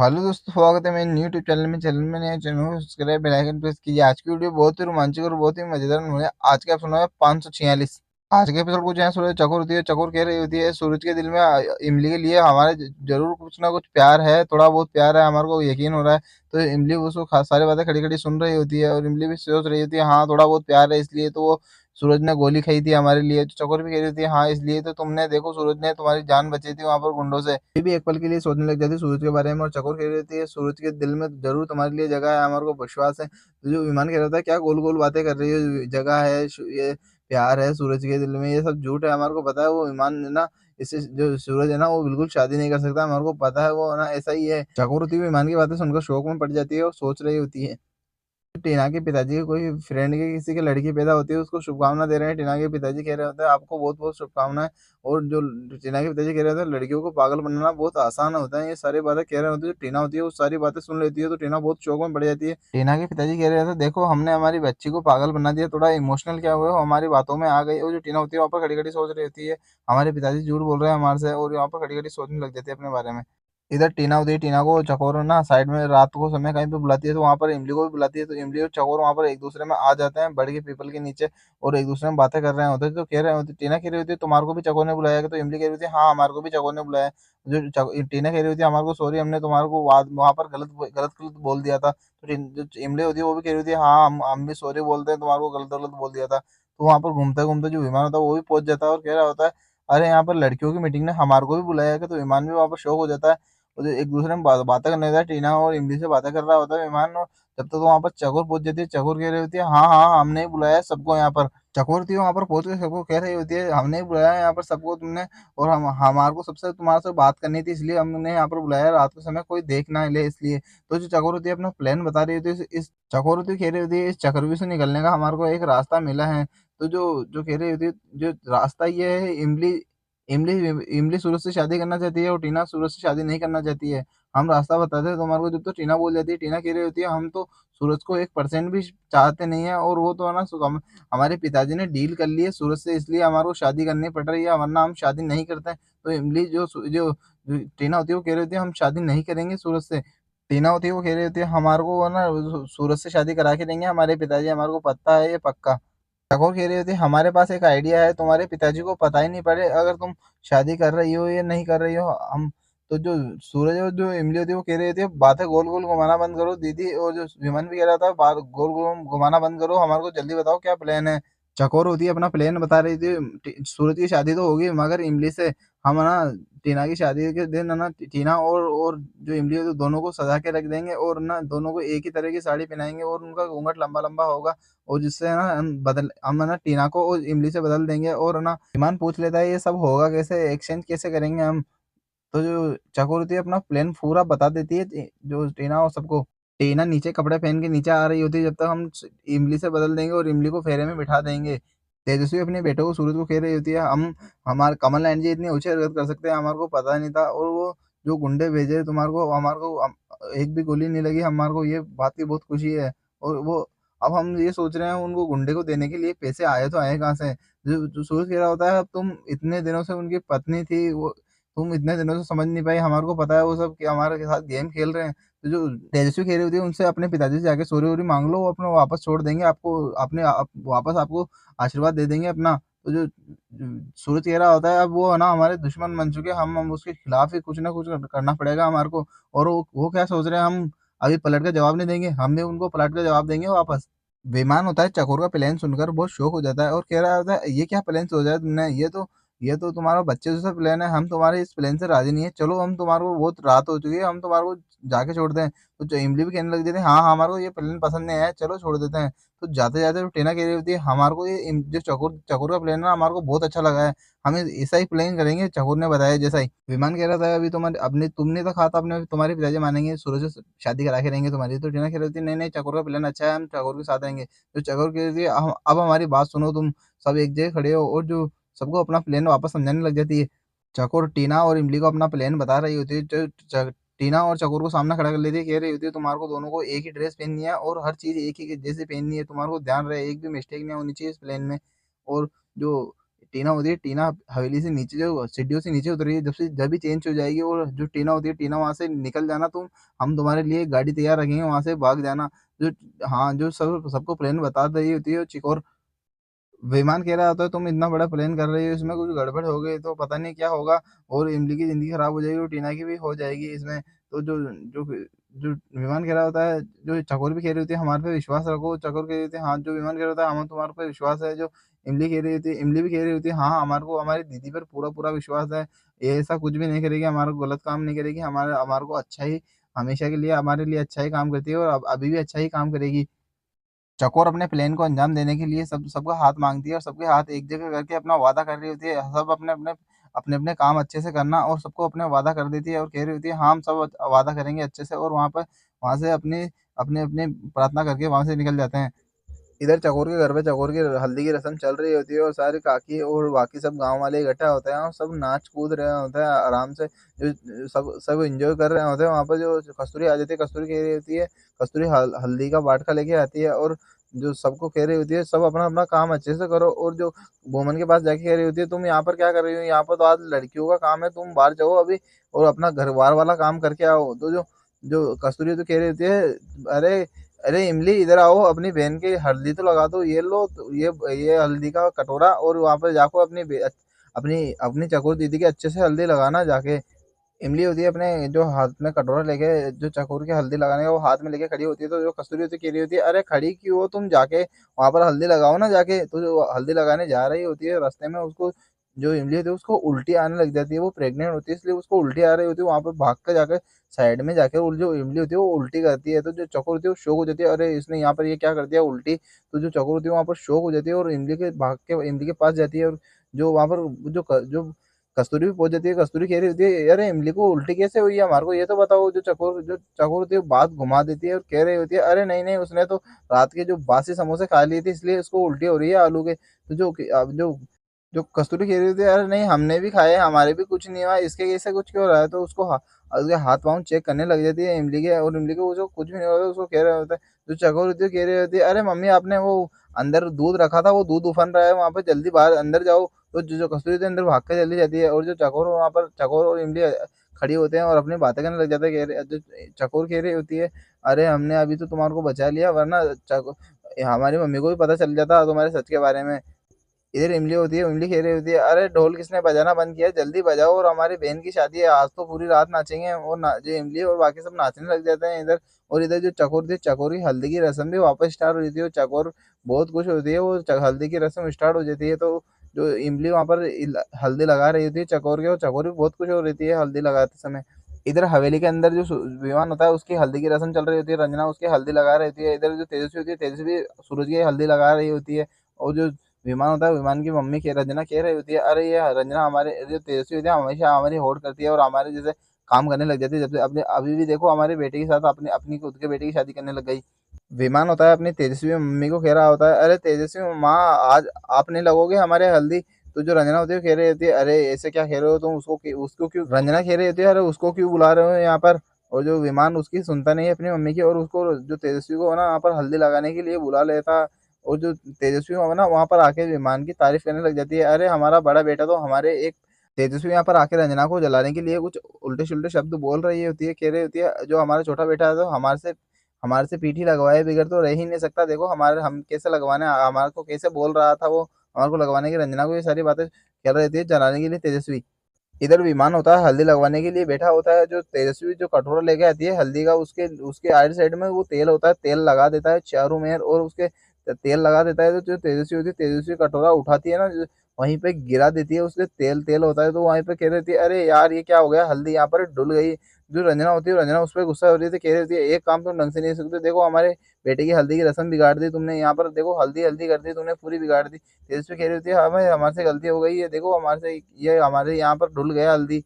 Hello दोस्तों, स्वागत है मेरे न्यू यूट्यूब चैनल में नए चैनल को सब्सक्राइब बेल आइकन प्रेस कीजिए। आज की वीडियो बहुत ही रोमांचक और बहुत ही मजेदार होने। आज का एपिसोड है 546। आज के एपिसोड को जहाँ सूरज चकोर होती है, चकोर कह रही होती है सूरज के दिल में इमली के लिए हमारे जरूर कुछ ना कुछ प्यार है, थोड़ा बहुत प्यार है, हमारे को यकीन हो रहा है। तो इमली उसको सारी बातें खड़ी खड़ी सुन रही होती है और इमली भी सोच रही होती है हाँ थोड़ा बहुत प्यार है, इसलिए तो वो सूरज ने गोली खाई थी हमारे लिए। तो चकोर भी कह रही थी हाँ इसलिए तो तुमने देखो सूरज ने तुम्हारी जान बचाई थी वहां पर गुंडों से। ये भी एक पल के लिए सोचने लग जाती है सूरज के बारे में और चकोर कह रही थी सूरज के दिल में जरूर तुम्हारे लिए जगह है, हमारे को विश्वास है। तो जो विमान कह रहा था क्या गोल गोल बातें कर रही है, जगह है ये प्यार है सूरज के दिल में, ये सब झूठ है, हमारे को पता है। वो विमान है ना, इससे जो सूरज है ना वो बिल्कुल शादी नहीं कर सकता, हमारे को पता है वो ना ऐसा ही है। चकोर होती है विमान की बातें सुनकर शौक में पड़ जाती है और सोच रही होती है टीना के पिताजी के कोई फ्रेंड के किसी की लड़की पैदा होती है उसको शुभकामना दे रहे हैं। टीना के पिताजी कह रहे होते हैं आपको बहुत बहुत शुभकामनाएं। और जो टीना के पिताजी कह रहे होते हैं लड़कियों को पागल बनाना बहुत आसान होता है, ये सारी बातें कह रहे होते हैं। जो टीना होती है वो सारी बातें सुन लेती है तो टीना बहुत शौक में पड़ जाती है। टीना के पिताजी कह रहे थे देखो हमने हमारी बच्ची को पागल बना दिया, थोड़ा इमोशनल क्या हुआ है, हमारी बातों में आ गई। और जो टीना होती है वहाँ पर खड़ी खड़ी सोच रही होती है हमारे पिताजी झूठ बोल रहे हैं हमारे से, और यहाँ पर खड़ी खड़ी सोचने लग जाती है अपने बारे में। इधर टीना होती है, टीना को चकोर ना साइड में रात को समय कहीं पे बुलाती है तो वहां पर इमली को भी बुलाती है। तो इमली और चकोर वहां पर एक दूसरे में आ जाते हैं बड़ के पीपल के नीचे और एक दूसरे में बातें कर रहे होते हैं। तो कह रहे होते टीना कह रही होती है तुम्हारे को भी चकोर ने बुलाया है? तो इमली कह रही होती है हाँ हमारे को भी चकोर ने बुलाया है। टीना कह रही होती है हमारे को सॉरी हमने तुम्हारे को वहां पर गलत गलत गलत बोल दिया था। तो जो इमली होती है वो भी कह रही होती है हाँ हम भी सॉरी बोलते हैं, तुम्हारे को गलत गलत बोल दिया था। तो वहां पर घूमते घूमते जो विमान होता है वो भी पहुंच जाता है और कह रहा होता है अरे यहाँ पर लड़कियों की मीटिंग ने हमारे को भी बुलाया है। तो विमान भी वहां पर शौक हो जाता है और एक दूसरे में बातें करने लगता है। टीना और इमली से बातें कर रहा होता है विमान, और जब तक तो वहां पर चकोर पहुंच जाती है। चकोर कह रही होती है हाँ हाँ हमने ही बुलाया है सबको यहाँ पर। चकोर थी वहां पर पहुंच के सबको कह रही होती है हमने ही बुलाया है यहाँ पर सबको तुमने, और हम हमारे को सबसे तुम्हारे से बात करनी थी इसलिए हमने यहाँ पर बुलाया है, रात के समय कोई देख ना ले इसलिए। तो जो चकोर होती है अपना प्लान बता रही होती है, इस चकोर होती है कह रही होती है इस चक्रव्यूह से निकलने का हमारे को एक रास्ता मिला है। तो जो कह रही होती है जो रास्ता ये है, इमली इमली इमली सूरज से शादी करना चाहती है और टीना सूरज से शादी नहीं करना चाहती है। हम रास्ता बताते हैं तुम्हारे को। जब तो टीना बोल जाती है, टीना कह रही होती है हम तो सूरज को 1% भी चाहते नहीं है, और वो तो है ना हमारे पिताजी ने डील कर ली है सूरज से इसलिए हमारे को शादी करनी पड़ रही है, वरना हम शादी नहीं करते हैं। तो इमली जो टीना होती है वो कह रही होती है हम शादी नहीं करेंगे सूरज से। टीना होती है वो कह रही होती है हमारे को है ना सूरज से शादी करा के देंगे हमारे पिताजी, हमारे को पता है ये पक्का। ठाकुर कह रही होती है हमारे पास एक आइडिया है, तुम्हारे पिताजी को पता ही नहीं पड़े अगर तुम शादी कर रही हो या नहीं कर रही हो। हम तो जो सूरज और जो इमली होती है वो कह रही होती है बातें गोल गोल घुमाना बंद करो दीदी, और जो विमन भी कह रहा था बात गोल गोल घुमाना बंद करो, हमारे को जल्दी बताओ क्या प्लान है। चकोर होती है अपना प्लान बता रही थी सूरज की शादी तो होगी मगर इमली से। हम है ना टीना की शादी के दिन है ना टीना और जो इमली होती है दोनों को सजा के रख देंगे और ना दोनों को एक ही तरह की साड़ी पहनाएंगे और उनका घूंघट लंबा लंबा होगा। और जिससे है ना हम है ना टीना को और इमली से बदल देंगे। और है ना ईमान पूछ लेता है ये सब होगा कैसे, एक्सचेंज कैसे करेंगे हम। तो जो चकोर होती है अपना प्लान पूरा बता देती है जो टीना और सबको। टीना नीचे कपड़े पहन के नीचे आ रही होती है जब तक हम इमली से बदल देंगे और इमली को फेरे में बिठा देंगे। तेजस्वी अपने बेटे को सूरज को कह रही होती है हम हमारे कमल नयन जी इतनी ऊंची हरकत कर सकते हैं हमारे को पता नहीं था, और वो जो गुंडे भेजे तुम्हारे को हमारे को एक भी गोली नहीं लगी, हमारे को ये बात की बहुत खुशी है। और वो अब हम ये सोच रहे हैं उनको गुंडे को देने के लिए पैसे आए तो आए कहाँ से। जो सूरज कह रहा होता है अब तुम इतने दिनों से उनकी पत्नी थी, वो तुम इतने दिनों से समझ नहीं पाई, हमारे को पता है वो सब कि हमारे के साथ गेम खेल रहे हैं। तो जो तेजस्वी कह रही होती है उनसे अपने पिताजी से जाके सॉरी वोरी मांग लो, वो अपना वापस छोड़ देंगे आपको, अपने वापस आपको आशीर्वाद दे देंगे अपना। तो जो सूरज कह रहा होता है अब वो है ना हमारे दुश्मन बन चुके हैं, हम उसके खिलाफ ही कुछ ना कुछ करना पड़ेगा हमारे को। और वो क्या सोच रहे हैं हम अभी पलट का जवाब नहीं देंगे, हम भी उनको पलट का जवाब देंगे वापस। बेईमान होता है चकोर का प्लान सुनकर बहुत शौक हो जाता है और कह रहा होता है ये क्या प्लान सोचा है तुमने, ये तो तुम्हारा बच्चे जैसा प्लान है, हम तुम्हारे इस प्लान से राजी नहीं है, चलो हम तुम्हारे को बहुत रात हो चुकी है हम तुम्हारे को जाके छोड़ दें। तो जो इमली भी कहने लग जाती है हाँ हाँ, हमारे को ये प्लान पसंद नहीं आया चलो छोड़ देते हैं। तो जाते जाते टीना कह रही होती है हमारे को जो चकोर चकोर का प्लान है ना हमारे को बहुत अच्छा लगा है, हम ऐसा ही प्लान करेंगे चकोर ने बताया जैसा ही। विमान कह रहा था अभी तुम्हारे अपने तुमने तो कहा था अपने तुम्हारे पिताजी मानेंगे सूरज से शादी करा के रहेंगे तुम्हारी। तो टीना कह रही थी नहीं नहीं चकोर का प्लान अच्छा है, हम चकोर के साथ आएंगे। तो चकोर कह रही थी अब हमारी बात सुनो, तुम सब एक जगह खड़े हो, और जो सबको अपना प्लान वापस समझाने लग जाती है। चकोर टीना और इमली को अपना प्लान बता रही होती है। टीना और चकोर को सामने खड़ा कर लेती है, कह रही होती है तुम्हारे को दोनों को एक ही ड्रेस पहननी है और हर चीज एक ही जैसे पहननी है, तुम्हारे को ध्यान रहे एक भी मिस्टेक नहीं होनी चाहिए इस प्लान में। और जो टीना होती है, टीना हवेली से नीचे जो सीढ़ियों से नीचे उतरी है, जब भी चेंज हो जाएगी और जो टीना होती है, टीना वहाँ से निकल जाना तुम, हम तुम्हारे लिए गाड़ी तैयार रखेंगे, वहाँ से भाग जाना। जो हाँ, जो सबको प्लान बता रही होती है चिकोर। विमान कह रहा होता है तुम इतना बड़ा प्लान कर रही हो, इसमें कुछ गड़बड़ हो गई तो पता नहीं क्या होगा, और इमली की ज़िंदगी खराब हो जाएगी और टीना की भी हो जाएगी इसमें। तो जो जो विमान कह रहा होता है, जो चकोर भी कह रही होती है हमारे पे विश्वास रखो, चकोर कह रही होती है हाँ, जो विमान कह रहा होता है हम तुम्हारे पे विश्वास है, जो इमली कह रही होती है, इमली भी कह रही होती है हाँ, हमारे को हमारी दीदी पर पूरा विश्वास है, ये ऐसा कुछ भी नहीं करेगी, हमारा गलत काम नहीं करेगी, हमारे हमारे को अच्छा ही, हमेशा के लिए हमारे लिए अच्छा ही काम करती है और अभी भी अच्छा ही काम करेगी। चकोर अपने प्लान को अंजाम देने के लिए सबका हाथ मांगती है और सबके हाथ एक जगह करके अपना वादा कर रही होती है, सब अपने काम अच्छे से करना, और सबको अपने वादा कर देती है और कह रही होती है हाँ, हम सब वादा करेंगे अच्छे से, और वहां से अपने अपने अपने प्रार्थना करके वहां से निकल जाते हैं। इधर चकोर के घर पे चकोर की हल्दी की रस्म चल रही होती है और सारे काकी और बाकी सब गांव वाले इकट्ठा होते हैं और सब नाच कूद रहे होते हैं आराम से, जो सब सब एंजॉय कर रहे होते हैं। वहां पर जो कस्तूरी आ जाती है, कस्तूरी कह रही होती है, कस्तूरी हल्दी का बाटका लेके आती है और जो सबको कह रही होती है सब अपना अपना काम अच्छे से करो, और जो बोमन के पास जाके कह रही होती है तुम यहाँ पर क्या कर रही हो, यहाँ पर तो आज लड़कियों का काम है, तुम बाहर जाओ अभी और अपना घर बार वाला काम करके आओ। तो जो जो कस्तूरी तो कह रही होती है, अरे अरे इमली इधर आओ, अपनी बहन की हल्दी तो लगा दो, ये लो तो ये हल्दी का कटोरा, और वहां पर जाको अपनी अपनी चकोर दीदी के अच्छे से हल्दी लगाना जाके। इमली होती है अपने जो हाथ में कटोरा लेके, जो चकोर की हल्दी लगाने का वो हाथ में लेके खड़ी होती है, तो जो कस्तूरी होती है कह रही होती है अरे खड़ी क्यों हो तुम, जाके वहां पर हल्दी लगाओ ना जाके। तो जो हल्दी लगाने जा रही होती है रास्ते में उसको, जो इमली होती है उसको उल्टी आने लग जाती है, वो प्रेग्नेंट होती है इसलिए उसको उल्टी आ रही होती है, वहां पर भाग कर जाकर साइड में जाकर जो इमली होती है वो उल्टी करती है, तो जो चकोर होती है वो शौक हो जाती है, अरे इसने यहाँ पर ये क्या कर दिया उल्टी। तो जो चकोर होती है वहां पर शौक हो जाती है और इमली के भाग के इमली के पास जाती है, और जो वहां पर जो कस्तूरी भी पहुंच जाती है, कस्तूरी कह रही होती है अरे इमली को उल्टी कैसे हुई है, हमारे को ये तो बताओ। जो चकोर होती है बात घुमा देती है और कह रही होती है अरे नहीं नहीं, उसने तो रात के जो बासी समोसे खा लिए थे इसलिए इसको उल्टी हो रही है आलू के। तो अब जो कस्तूरी कह रही होती है अरे नहीं हमने भी खाए, हमारे भी कुछ नहीं हुआ, इसके कैसे कुछ क्यों हो रहा है, तो उसके हाथ पाँव चेक करने लग जाती है इमली के, और इमली को उसको कुछ भी नहीं होता, उसको कह रहा होता है। जो चकोर होती है कह रही होती है अरे मम्मी आपने वो अंदर दूध रखा था, वो दूध उफन रहा है वहां पर, जल्दी बाहर अंदर जाओ। तो जो कस्तूरी होती है अंदर भाग कर चली जाती है, और जो चकोर वहां पर चकोर और इमली खड़ी होते हैं और अपनी बातें करने लग जाते हैं। कह रहे जो चकोर कह रही होती है अरे हमने अभी तो तुम्हारे को बचा लिया, वरना हमारी मम्मी को भी पता चल जाता तुम्हारे सच के बारे में। इधर इमली होती है, इमली कह रही होती है अरे ढोल किसने बजाना बंद किया, जल्दी बजाओ, और हमारी बहन की शादी है आज तो पूरी रात नाचेंगे, और जो इमली और बाकी सब नाचने लग जाते हैं इधर। और इधर जो चकोर थी, चकोर की हल्दी की रस्म भी वापस स्टार्ट हो जाती है, और चकोर बहुत खुश होती है, वो हल्दी की रस्म स्टार्ट हो जाती है। तो जो इमली वहां पर हल्दी लगा रही होती है चकोर के, और चकोर भी बहुत खुश हो रही है हल्दी लगाते समय। इधर हवेली के अंदर जो विमान होता है उसकी हल्दी की रस्म चल रही होती है, रंजना उसकी हल्दी लगा रही होती है, इधर जो तेजस्वी होती है तेजस्वी भी सूरज की हल्दी लगा रही होती है। और जो विमान होता है, विमान की मम्मी के रंजना कह रही होती है अरे ये रंजना हमारे जो तेजस्वी होती है हमेशा हमारी होड़ करती है और हमारे जैसे काम करने लग जाती है, जब से अपने अभी भी देखो हमारे बेटे के साथ अपने अपनी खुद के बेटे की शादी करने लग गई। विमान होता है अपनी तेजस्वी मम्मी को कह रहा होता है अरे तेजस्वी माँ आज आप नहीं लगोगे हमारे हल्दी। तो जो रंजना होती है कह रही होती है अरे ऐसे क्या कह रहे हो तुम, उसको क्यों, रंजना कह रही होती है अरे उसको क्यों बुला रहे हो यहाँ पर। और जो विमान उसकी सुनता नहीं है अपनी मम्मी की, और उसको जो तेजस्वी को ना वहाँ पर हल्दी लगाने के लिए बुला लेता। और जो तेजस्वी है ना वहां पर आके विमान की तारीफ करने लग जाती है, अरे हमारा बड़ा बेटा तो हमारे एक, तेजस्वी यहाँ पर आके रंजना को जलाने के लिए कुछ उल्टे सुल्टे शब्द बोल रही होती है, कह रही होती है जो हमारा छोटा बेटा है तो हमारे से पीठी लगवाए बिगड़ तो रह ही नहीं सकता, देखो हमारे हम कैसे लगवाने, हमारे को कैसे बोल रहा था वो हमारे को लगवाने की, रंजना को ये सारी बातें कर रही थी जलाने के लिए तेजस्वी। इधर विमान होता है हल्दी लगवाने के लिए बैठा होता है, जो तेजस्वी जो कटोरा लेके आती है हल्दी का, उसके उसके आइड साइड में वो तेल होता है, तेल लगा देता है चारों मेर, और उसके तेल लगा देता है, तो जो तेजस्वी होती है तेजस्वी कटोरा उठाती है ना, वहीं पे गिरा देती है, उसके तेल तेल होता है, तो वहीं पे कह रही थी अरे यार ये क्या हो गया, हल्दी यहाँ पर डुल गई। जो रंजना होती है रंजना उस पर गुस्सा हो रही थी, कह रही थी एक काम तुम ढंग से नहीं सकते, देखो हमारे बेटे की हल्दी की रस्म बिगाड़ दी तुमने, यहाँ पर देखो हल्दी हल्दी कर दी तुमने, पूरी बिगाड़ दी। तेजस्वी कह रही थी हमें हमारे से गलती हो गई है, देखो हमारे से ये हमारे यहाँ पर डुल गया हल्दी।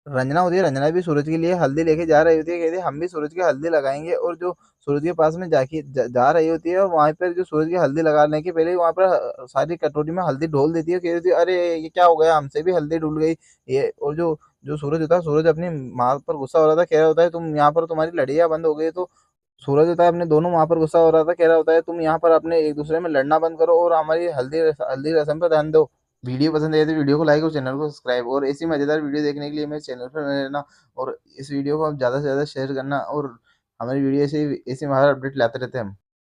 रंजना होती है, रंजना भी सूरज के लिए हल्दी लेके जा रही होती है, कहती है हम भी सूरज की हल्दी लगाएंगे, और जो सूरज के पास में जा रही होती है, और वहां पर जो सूरज की हल्दी लगाने के पहले वहां पर सारी कटोरी में हल्दी ढोल देती है, कहती है अरे ये क्या हो गया, हमसे भी हल्दी डुल गई ये। और जो जो सूरज होता है, सूरज अपनी माँ पर गुस्सा हो रहा था, कह रहा होता है तुम यहाँ पर तुम्हारी लड़ाइयाँ बंद हो गई, तो सूरज होता है अपने दोनों माँ पर गुस्सा हो रहा था, कह रहा होता है तुम यहाँ पर अपने एक दूसरे में लड़ना बंद करो और हमारी हल्दी हल्दी रस्म पर ध्यान दो। वीडियो पसंद आए तो वीडियो को लाइक और चैनल को सब्सक्राइब, और ऐसी मजेदार वीडियो देखने के लिए मेरे चैनल पर बने रहना। और इस वीडियो को आप ज़्यादा से ज़्यादा शेयर करना, और हमारी वीडियो ऐसे ऐसे हमारा अपडेट लाते रहते हैं हम।